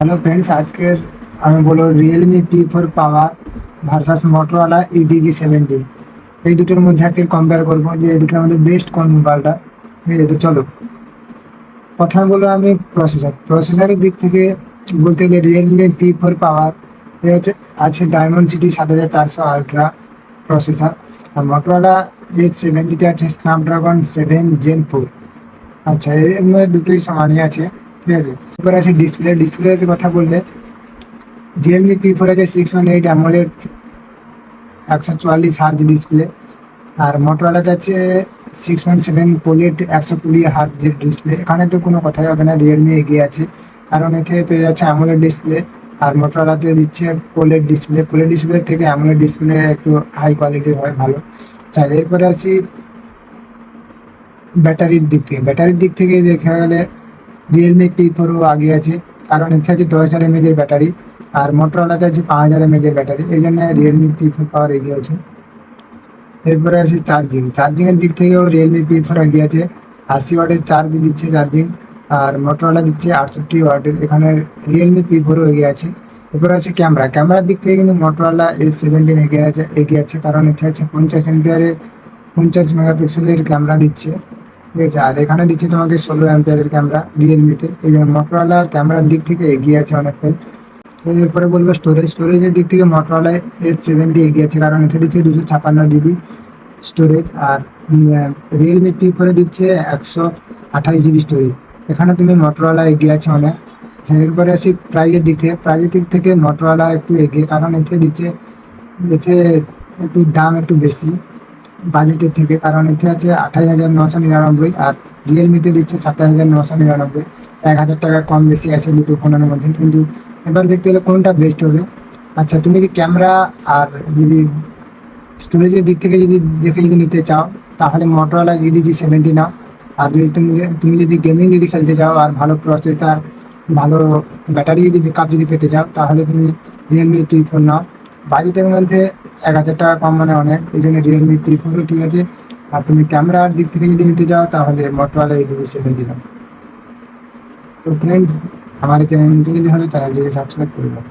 Hello friends, আজকের আমি বলবো Realme P4 পাওয়ার ভার্সাস Motorola EDG 70। এই দুটোর মধ্যে আজকে কম্পেয়ার করবো যে এই দুটোর মধ্যে বেস্ট কোন মোবাইলটা। ঠিক আছে, তো চলো প্রথমে বলবো আমি প্রসেসরের দিক থেকে বলতে গেলে Realme P4 পাওয়ার এ হচ্ছে আছে Dimensity 7400 প্রসেসর। আর Motorola H70 আছে Snapdragon 7 Gen 4। আচ্ছা, এর মধ্যে দুটোই সমানই আছে। ঠিক আছে, এবার আছে ডিসপ্লের কথা বললে Realme P4 আছে 618 অ্যামোলেড 144 হার্জ ডিসপ্লে। আর মোটরোলা যাচ্ছে 6.7 পোলেট 120 হার্জের ডিসপ্লে। এখানে তো কোনো কথাই হবে না, রিয়েলমি এগিয়ে আছে, কারণ এতে পেয়ে যাচ্ছে অ্যামোলেড ডিসপ্লে। আর মোটরোলাতে দিচ্ছে পোলেট ডিসপ্লে থেকে অ্যামোলেড ডিসপ্লে একটু হাই কোয়ালিটির হয়, ভালো। আচ্ছা, এরপরে আসি ব্যাটারির দিক থেকে দেখা গেলে Realme P4 আগে আছে, কারণ এতে আছে 10,000 mAh ব্যাটারি। আর মোটরোলাতে আছে 5,000 mAh ব্যাটারি, এই জন্য Realme P4 পাওয়ার এগিয়ে আছে। এরপরে আছে চার্জিংয়ের দিক থেকেও Realme P4 এগিয়ে আছে। 80 ওয়াটের চার্জ দিচ্ছে চার্জিং। আর মোটরোলা দিচ্ছে 68 ওয়াটের, এখানে Realme P4ও এগিয়ে আছে। এরপর আছে ক্যামেরার দিক থেকে কিন্তু মোটরোলা A17 এগিয়ে আছে, কারণ এতে আছে 50 এমপিয়ারের 50 মেগাপিক্সেলের ক্যামেরা দিচ্ছে। ঠিক আছে, আর এখানে দিচ্ছে তোমাকে 16 এমপিয়ারের ক্যামেরা রিয়েলমিতে, এই জন্য মোটরোলা ক্যামেরার দিক থেকে এগিয়ে আছে অনেকটাই। তো এরপরে বলবো স্টোরেজের দিক থেকে মোটরোলা S70 এগিয়ে আছে, কারণ এতে দিচ্ছে 256 জিবি স্টোরেজ। আর Realme P4 দিচ্ছে 128 জিবি স্টোরেজ। এখানে তুমি মোটরোলা এগিয়ে আছে অনেক। আচ্ছা, এরপরে আসি প্রাইজের দিক থেকে মোটরোলা একটু এগিয়ে, কারণ এতে একটু দাম একটু বেশি বাজেটের থেকে, কারণ এতে আছে 28,999 আর রিয়েলমিতে দিচ্ছে 27,999। 1,000 টাকা কম বেশি আছে দুটো ফোনের মধ্যে, কিন্তু এবার দেখতে গেলে কোনটা বেস্ট হবে। আচ্ছা, তুমি যদি ক্যামেরা আর যদি স্টোরেজের দিক থেকে যদি নিতে চাও, তাহলে মোটরোলা EDG 70 নাও। আর যদি তুমি যদি গেমিং যদি খেলতে চাও আর ভালো প্রসেসর, ভালো ব্যাটারি যদি ব্যাকআপ যদি পেতে চাও, তাহলে তুমি Realme P4 নাও। বাজেটের মধ্যে 1,000 টাকা কম মানে অনেক, এই জন্য Realme P4ও ঠিক আছে। আর তুমি ক্যামেরার দিক থেকে যদি নিতে চাও, তাহলে মোটরোলা EDG 70 নাও। তো ফ্রেন্ডস, আমার এই চ্যানেল নতুন যদি হয় চ্যানেলটিকে সাবস্ক্রাইব করে দাও।